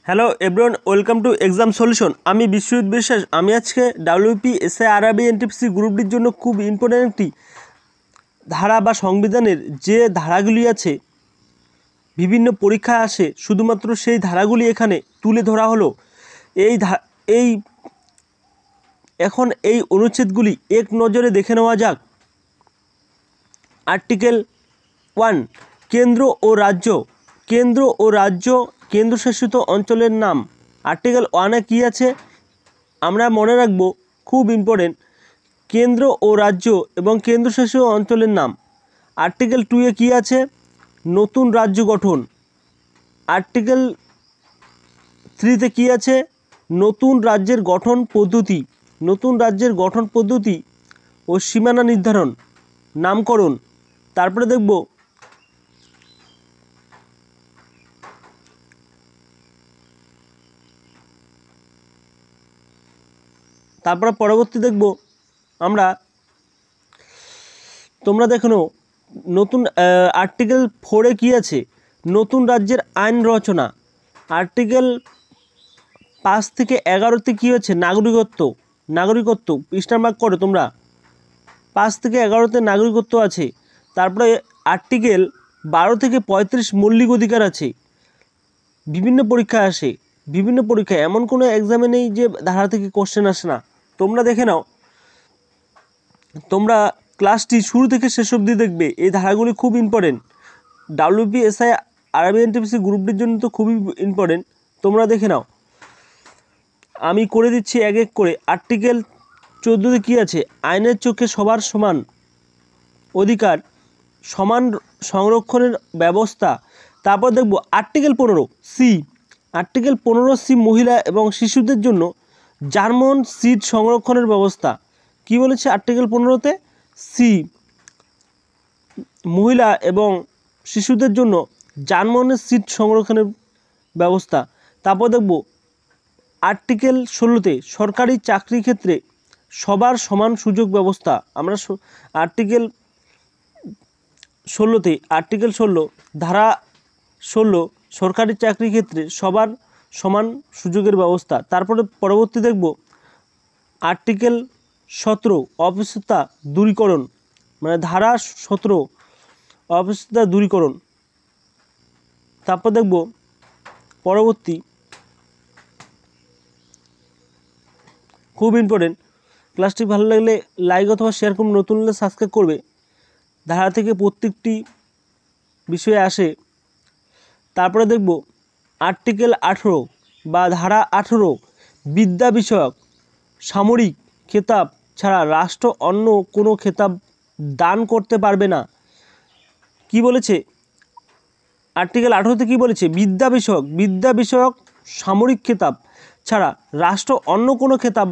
Hello everyone, welcome to exam solution. আমি বিশ্বজিৎ বিশ্বাস। আমি আজকে ডাব্লিউপি এসআই আরআরবি এনটিপিসি গ্রুপটির জন্য খুব ইম্পর্ট্যান্ট একটি ধারা বা সংবিধানের যে ধারাগুলি আছে, বিভিন্ন পরীক্ষায় আসে, শুধুমাত্র সেই ধারাগুলি এখানে তুলে ধরা হলো। এখন এই অনুচ্ছেদগুলি এক নজরে দেখে নেওয়া যাক। আর্টিকেল 1, কেন্দ্রশাসিত অঞ্চলের নাম। আর্টিকেল 1-এ কী আছে আমরা মনে রাখবো, খুব ইম্পর্টেন্ট, কেন্দ্র ও রাজ্য এবং কেন্দ্রশাসিত অঞ্চলের নাম। আর্টিকেল 2-এ কী আছে? নতুন রাজ্য গঠন। আর্টিকেল 3-তে কী আছে? নতুন রাজ্যের গঠন পদ্ধতি ও সীমানা নির্ধারণ, নামকরণ। তারপরে দেখব পরবর্তী দেখব আমরা, তোমরা দেখো নতুন আর্টিকেল 4-এ কী আছে? নতুন রাজ্যের আইন রচনা। আর্টিকেল 5 থেকে 11-তে কী হচ্ছে? নাগরিকত্ব স্টার মার্ক করো তোমরা। 5 থেকে 11-তে নাগরিকত্ব আছে। তারপরে আর্টিকেল 12 থেকে 35 মৌলিক অধিকার আছে। বিভিন্ন পরীক্ষায় এমন কোনো এক্সামে নেই যে ধারা থেকে কোশ্চেন আসে না। তোমরা দেখে নাও, তোমরা ক্লাসটি শুরু থেকে শেষ অবধি দেখবে। এই ধারাগুলি খুব important. WP SI RRB NTPC গ্রুপটির জন্য তো খুবই ইম্পর্টেন্ট। তোমরা দেখে নাও, আমি করে দিচ্ছি এক এক করে। আর্টিকেল 14-তে কী আছে? আইনের চোখে সবার সমান অধিকার, সমান সংরক্ষণের ব্যবস্থা। তারপর দেখব আর্টিকেল 15C মহিলা এবং শিশুদের জন্য জার্মান সিট সংরক্ষণের ব্যবস্থা। কি বলেছে আর্টিকেল 15-তে? সি, মহিলা এবং শিশুদের জন্য জার্মানের সিট সংরক্ষণের ব্যবস্থা। তারপর দেখব আর্টিকেল 16-তে সরকারি চাকরির ক্ষেত্রে সবার সমান সুযোগ ব্যবস্থা। আমরা আর্টিকেল 16 ধারা 16 সরকারি চাকরির ক্ষেত্রে সবার সমান সুযোগের ব্যবস্থা। তারপরে পরবর্তী দেখব আর্টিকেল 17 অপেক্ষতা দূরীকরণ, মানে ধারা 17 অপেক্ষতা দূরীকরণ। তারপর দেখব পরবর্তী, খুব ইম্পর্টেন্ট। ক্লাসটি ভালো লাগলে লাইক অথবা শেয়ার করুন, নতুন হলে সাবস্ক্রাইব করবে। ধারা থেকে প্রত্যেকটি বিষয়ে আসে। তারপরে দেখব আর্টিকেল 18 বা ধারা 18 বিদ্যা বিষয়ক সামরিক খেতাব ছাড়া রাষ্ট্র অন্য কোনো খেতাব দান করতে পারবে না। কি বলেছে আর্টিকেল 18-তে? কী বলেছে? বিদ্যা বিষয়ক সামরিক খেতাব ছাড়া রাষ্ট্র অন্য কোনো খেতাব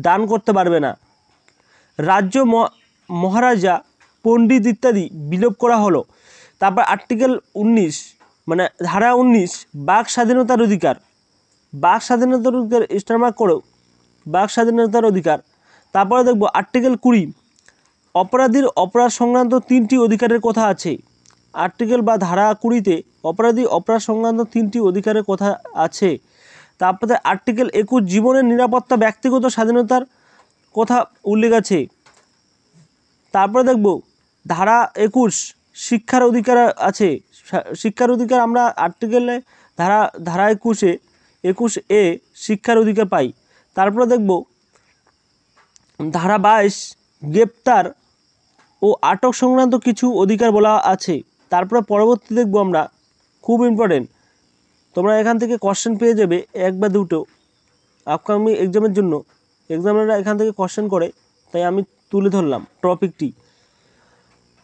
দান করতে পারবে না। রাজ্য, মহারাজা, পণ্ডিত ইত্যাদি বিলোপ করা হলো। তারপর আর্টিকেল 19 মানে ধারা 19 বাক স্বাধীনতার অধিকার স্টার মার্ক করো, বাক স্বাধীনতার অধিকার। তারপরে দেখব আর্টিকেল 20 অপরাধীর অপরাধ সংক্রান্ত 3টি অধিকারের কথা আছে। আর্টিকেল বা ধারা 20-তে অপরাধ সংক্রান্ত 3টি অধিকারের কথা আছে। তারপরে আর্টিকেল 21 জীবনের নিরাপত্তা, ব্যক্তিগত স্বাধীনতার কথা উল্লেখ আছে। তারপরে দেখব ধারা 21 শিক্ষার অধিকার আছে। শিক্ষার অধিকার আমরা আর্টিকেলে ধারা 21A শিক্ষার অধিকার পাই। তারপরে দেখব ধারা 22 গ্রেপ্তার ও আটক সংক্রান্ত কিছু অধিকার বলা আছে। তারপরে পরবর্তী দেখব আমরা, খুব ইম্পর্টেন্ট, তোমরা এখান থেকে কোশ্চেন পেয়ে যাবে এক বা দুটো আপকামিং এক্সামের জন্য। এক্সামিনাররা এখান থেকে কোশ্চেন করে, তাই আমি তুলে ধরলাম টপিকটি।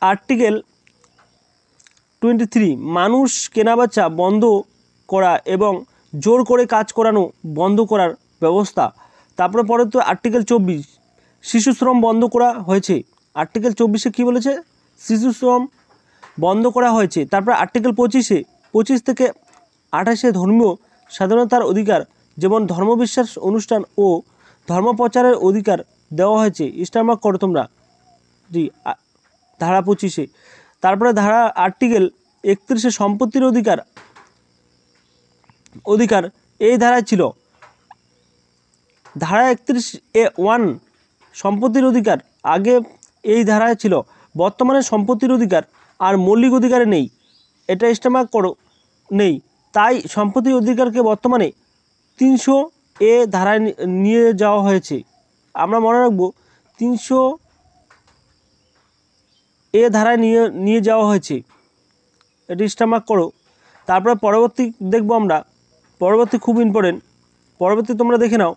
আর্টিকেল 23 মানুষ কেনাবেচা বন্ধ করা এবং জোর করে কাজ করানো বন্ধ করার ব্যবস্থা। তারপরে পরে তো আর্টিকেল 24 শিশু শ্রম বন্ধ করা হয়েছে। আর্টিকেল 24-এ কী বলেছে? শিশু শ্রম বন্ধ করা হয়েছে। তারপর আর্টিকেল 25 থেকে 28-এ ধর্মীয় স্বাধীনতার অধিকার, যেমন ধর্মবিশ্বাস অনুষ্ঠান ও ধর্মপ্রচারের অধিকার দেওয়া হয়েছে। স্টার মার্ক করো তোমরা। জি, ধারা 25-এ। তারপরে আর্টিকেল 31-এ সম্পত্তির অধিকার এই ধারায় ছিল ধারা 31A(1) সম্পত্তির অধিকার আগে এই ধারায় ছিল, বর্তমানে সম্পত্তির অধিকার আর মৌলিক অধিকারে নেই। এটা স্টেমার্ক করো, নেই। তাই সম্পত্তির অধিকারকে বর্তমানে 300A ধারায় নিয়ে যাওয়া হয়েছে। আমরা মনে রাখবো 300A ধারায় নিয়ে যাওয়া হয়েছে, এটি স্টেমার্ক করো। তারপরে পরবর্তী দেখব আমরা, পরবর্তী খুব ইম্পর্টেন্ট, পরবর্তী তোমরা দেখে নাও।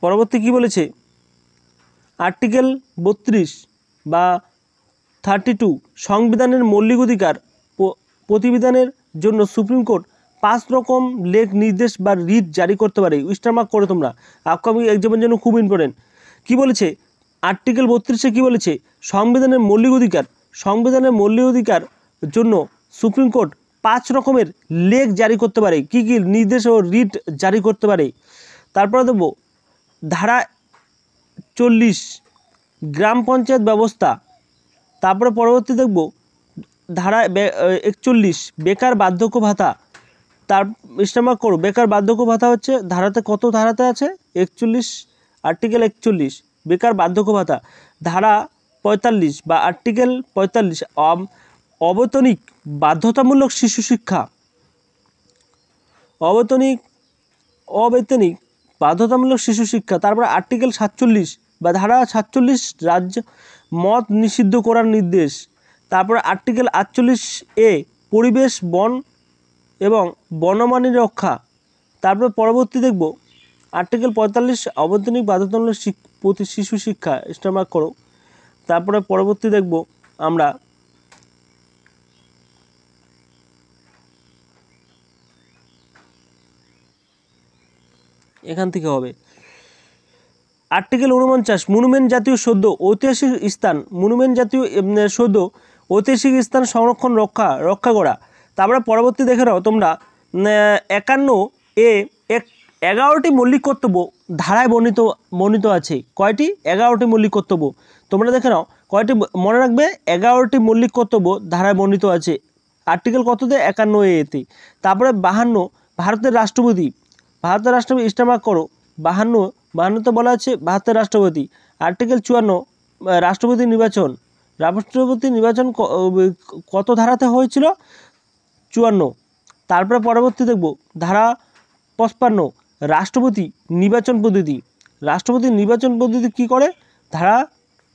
পরবর্তী কি বলেছে, আর্টিকেল 32 বা 32 সংবিধানের মৌলিক অধিকার প্রতিবিধানের জন্য সুপ্রিম কোর্ট 5 রকম লেখ, নির্দেশ বা রিট জারি করতে পারে। স্টারমার্ক করে তোমরা, আপকামিং এক্সামের জন্য খুব ইম্পর্টেন্ট। কি বলেছে আর্টিকেল 32-এ কি বলেছে, সংবিধানের মৌলিক অধিকার জন্য সুপ্রিম কোর্ট 5 রকমের লেখ জারি করতে পারে। কি কি নির্দেশ ও রিট জারি করতে পারে। তারপরে দেখব ধারা 40 গ্রাম পঞ্চায়েত ব্যবস্থা। তারপরে পরবর্তী দেখব ধারা 41 বেকার বার্ধক্য ভাতা। তার স্টেমার্ক করো, বেকার বার্ধক্য ভাতা হচ্ছে ধারাতে, কত ধারাতে আছে, 41, আর্টিকেল 41 বেকার বার্ধক্য ভাতা। ধারা 45 বা আর্টিকেল 45 অবৈতনিক বাধ্যতামূলক শিশু শিক্ষা, অবৈতনিক বাধ্যতামূলক শিশু শিক্ষা। তারপর আর্টিকেল 47 বা ধারা 47 রাজ্য মদ নিষিদ্ধ করার নির্দেশ। তারপর আর্টিকেল 48A পরিবেশ, বন এবং বনমালী রক্ষা। তারপর পরবর্তী দেখব আর্টিকেল 45 অবৈতনিক বাধ্যতামূলক শিশু শিক্ষা, স্টেমার্ক করো। তারপরে পরবর্তী দেখব আমরা এখান থেকে হবে আর্টিকেল 49 মনুমেন্ট জাতীয় সৌধ ঐতিহাসিক স্থান, মনুমেন্ট জাতীয় সৌধ ঐতিহাসিক স্থান সংরক্ষণ রক্ষা করা। তারপরে পরবর্তী দেখে নাও তোমরা 51A 11টি মৌলিক কর্তব্য ধারায় বর্ণিত আছে। কয়টি? 11টি মৌলিক কর্তব্য। তোমরা দেখে নাও কয়টি, মনে রাখবে 11টি মৌলিক কর্তব্য ধারায় বর্ণিত আছে। আর্টিকেল কততে? 51A-তে। তারপরে 52 ভারতের রাষ্ট্রপতি, স্টেমার্ক করো। 52তে বলা আছে ভারতের রাষ্ট্রপতি। আর্টিকেল 54 রাষ্ট্রপতি নির্বাচন কত ধারাতে হয়েছিল? 54। তারপরে পরবর্তী দেখব ধারা 55 রাষ্ট্রপতি নির্বাচন পদ্ধতি কি করে? ধারা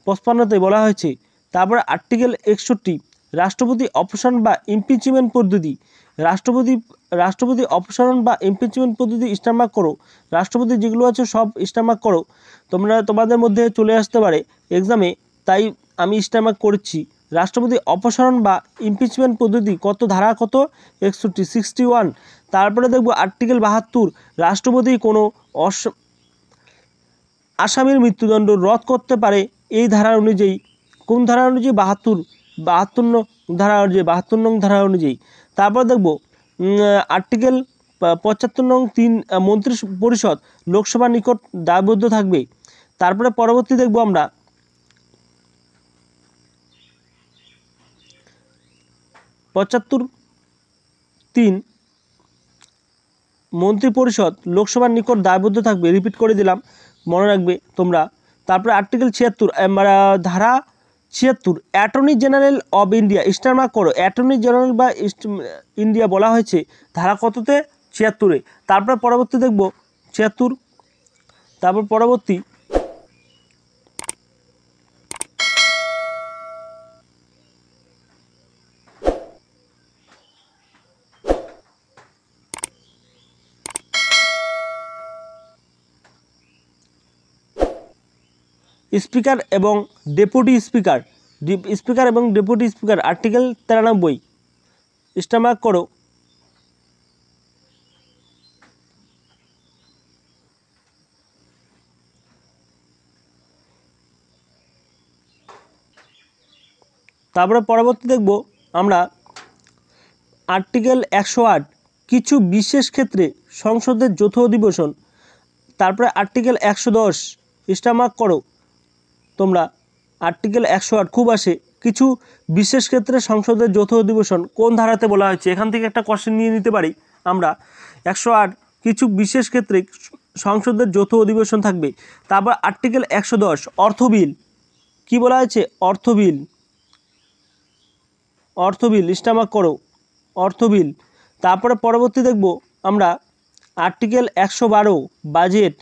55তে বলা হয়েছে। তারপরে আর্টিকেল 61 রাষ্ট্রপতি অপসারণ বা ইমপিচমেন্ট পদ্ধতি, রাষ্ট্রপতি অপসারণ বা ইমপিচমেন্ট পদ্ধতি স্টেমার্ক করো। রাষ্ট্রপতি যেগুলো আছে সব স্টেমার্ক করো, তোমাদের মধ্যে চলে আসতে পারে এক্সামে, তাই আমি স্টেমার্ক করছি। রাষ্ট্রপতি অপসারণ বা ইমপিচমেন্ট পদ্ধতি কত ধারা, কত? 61। তারপরে দেখব আর্টিকেল 72 রাষ্ট্রপতি কোনো আসামির মৃত্যুদণ্ড রদ করতে পারে এই ধারা অনুযায়ী। কোন ধারা অনুযায়ী? 72 নং ধারা অনুযায়ী। তারপর দেখব আর্টিকেল 75 নং 3 মন্ত্রী পরিষদ লোকসভার নিকট দায়বদ্ধ থাকবে। তারপরে পরবর্তী দেখব আমরা 75(3) মন্ত্রী পরিষদ লোকসভার নিকট দায়বদ্ধ থাকবে। রিপিট করে দিলাম, মনে রাখবে তোমরা। তারপরে আর্টিকেল 76 ধারা 76 অ্যাটর্নি জেনারেল অব ইন্ডিয়া, স্টেমার্ক করো। অ্যাটর্নি জেনারেল বা ইন্ডিয়া বলা হয়েছে ধারা কততে? 76-এ। তারপরে পরবর্তী দেখব 76। তারপর পরবর্তী স্পিকার এবং ডেপুটি স্পিকার, আর্টিকেল 93 স্টেমার্ক করো। তারপরে পরবর্তী দেখব আমরা আর্টিকেল 108 কিছু বিশেষ ক্ষেত্রে সংসদের যৌথ অধিবেশন। তারপরে আর্টিকেল 110 স্টেমার্ক করো তোমরা। আর্টিকেল 108 খুব আসে, কিছু বিশেষ ক্ষেত্রে সংসদের যৌথ অধিবেশন কোন ধারাতে বলা হয়েছে? এখান থেকে একটা কোশ্চেন নিয়ে নিতে পারি আমরা। 108 কিছু বিশেষ ক্ষেত্রে সংসদের যৌথ অধিবেশন থাকবে। তারপর আর্টিকেল 110 অর্থ বিল, কী বলা হয়েছে? অর্থ বিল, অর্থ বিল স্টামাক করো, অর্থ বিল। তারপরে পরবর্তী দেখব আমরা আর্টিকেল 112 বাজেট।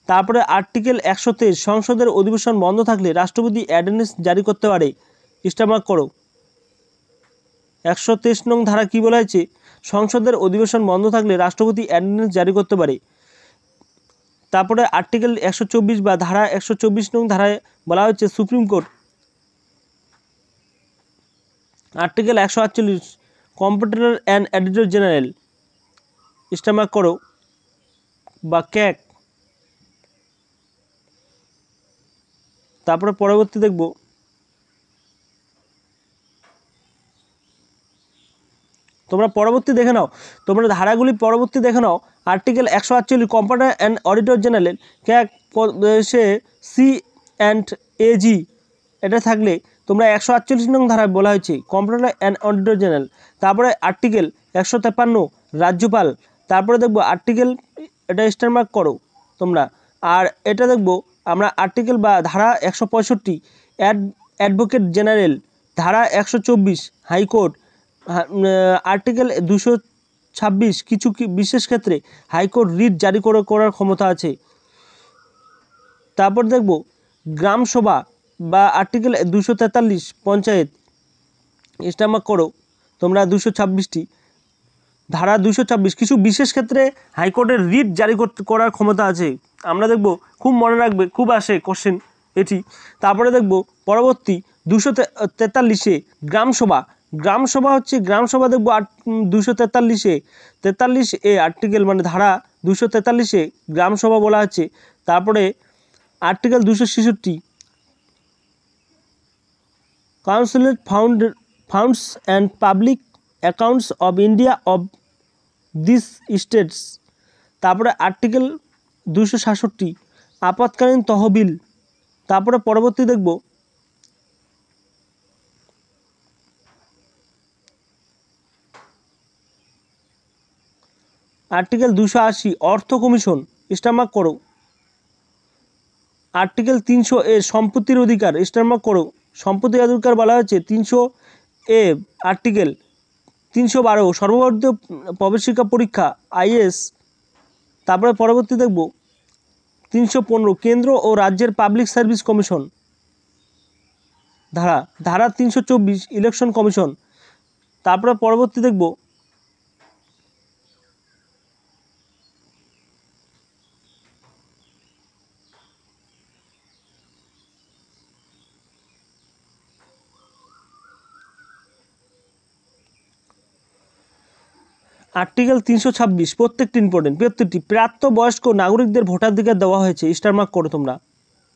তারপরে আর্টিকেল 123 সংসদের অধিবেশন বন্ধ থাকলে রাষ্ট্রপতি অর্ডিন্যান্স জারি করতে পারে, স্টামাক করো। 123 নং ধারা কী বলা হয়েছে? সংসদের অধিবেশন বন্ধ থাকলে রাষ্ট্রপতি অর্ডিন্যান্স জারি করতে পারে। তারপরে আর্টিকেল 124 বা ধারা 124 নং ধারায় বলা হচ্ছে supreme court. Article 148 comptroller and editor general, stomach করো বা ক্যাক। তারপরে পরবর্তী দেখব তোমরা পরবর্তী দেখে নাও, তোমরা ধারাগুলি পরবর্তী দেখে নাও। Article 148 comptroller and auditor general CAG say C and AG, এটা থাকলে তোমরা 148 নং ধারায় বলা হয়েছে কম্পিটিটর অ্যান্ড অডিটর জেনারেল। তারপরে আর্টিকেল 153 রাজ্যপাল। তারপরে দেখব আর্টিকেল, এটা স্টারমার্ক করো তোমরা। আর এটা দেখব আমরা আর্টিকেল বা ধারা 165 অ্যাডভোকেট জেনারেল, ধারা 124 হাইকোর্ট, আর্টিকেল 226 কিছু বিশেষ ক্ষেত্রে হাইকোর্ট রিট জারি করার ক্ষমতা আছে। তারপর দেখব গ্রামসভা বা আর্টিকেল 243 পঞ্চায়েত, স্টামাক করো তোমরা 226টি। ধারা 226 কিছু বিশেষ ক্ষেত্রে হাইকোর্টের রিট জারি করার ক্ষমতা আছে। আমরা দেখব, খুব মনে রাখবে, খুব আসে কোশ্চেন এটি। তারপরে দেখব পরবর্তী 243 গ্রামসভা। গ্রামসভা হচ্ছে গ্রামসভা দেখব 243 আর্টিকেল মানে ধারা 243 গ্রামসভা বলা আছে। তারপরে article 266 consolidated funds and public accounts of India of this states. তারপরে আর্টিকেল 267 আপৎকালীন তহবিল। তারপরে পরবর্তী দেখব আর্টিকেল 280 অর্থ কমিশন, স্টারমার্ক করো। আর্টিকেল 300 সম্পত্তির অধিকার, স্টারমার্ক করো। সম্পত্তির অধিকার বলা হয়েছে 300 আর্টিকেল 312 সর্বভারতীয় প্রবেশিকা পরীক্ষা আইএস। তারপরে পরবর্তী দেখব 315 কেন্দ্র ও রাজ্যের পাবলিক সার্ভিস কমিশন ধারা 324 ইলেকশন কমিশন। তারপরে পরবর্তী দেখব আর্টিকেল 326 প্রত্যেকটি ইম্পর্টেন্ট, প্রত্যেকটি প্রাপ্তবয়স্ক নাগরিকদের ভোটাধিকার দেওয়া হয়েছে, স্টারমার্ক করো তোমরা।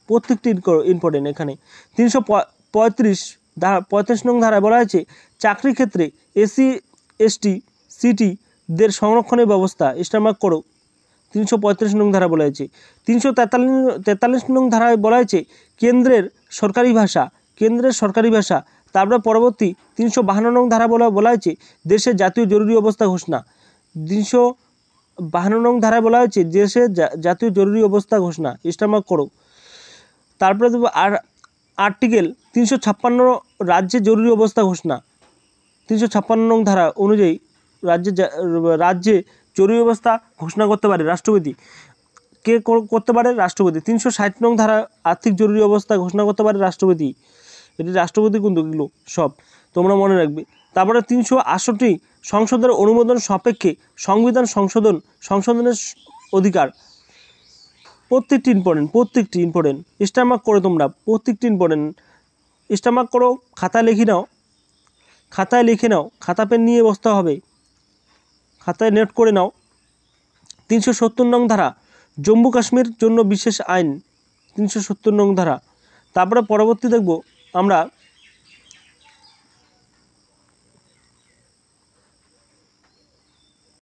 প্রত্যেকটি ইম্পর্টেন্ট। এখানে 335 নং ধারায় বলা হয়েছে চাকরি ক্ষেত্রে এসসি এসটি সিটিদের সংরক্ষণের ব্যবস্থা, স্টারমার্ক করো। 335 নং ধারা বলা হয়েছে। 343 নং ধারায় বলা হয়েছে কেন্দ্রের সরকারি ভাষা। তারপরে পরবর্তী 352 নং ধারা বলা হয়েছে দেশের জাতীয় জরুরি অবস্থা ঘোষণা। 352 নং ধারায় বলা হয়েছে দেশের জাতীয় জরুরি অবস্থা ঘোষণা, স্টারমার্ক করো। তারপরে দেবো আর্টিকেল 356 রাজ্যে জরুরি অবস্থা ঘোষণা। 356 নং ধারা অনুযায়ী রাজ্যে জরুরি অবস্থা ঘোষণা করতে পারে রাষ্ট্রপতি। কে করতে পারে? রাষ্ট্রপতি। 360 নং ধারা আর্থিক জরুরি অবস্থা ঘোষণা করতে পারে রাষ্ট্রপতি। এটি রাষ্ট্রপতি কিন্তু এগুলো সব তোমরা মনে রাখবে। তারপরে 368 সংসদের অনুমোদন সাপেক্ষে সংবিধান সংশোধনের অধিকার। প্রত্যেকটি ইম্পর্টেন্ট, স্টারমার্ক করো তোমরা। প্রত্যেকটি ইম্পর্টেন্ট, স্টারমার্ক করো। খাতায় লিখে নাও, খাতা পেন নিয়ে বসতে হবে, খাতায় নোট করে নাও। 370 নং ধারা জম্মু কাশ্মীর জন্য বিশেষ আইন, 370 নং ধারা। তারপরে পরবর্তী দেখব আমরা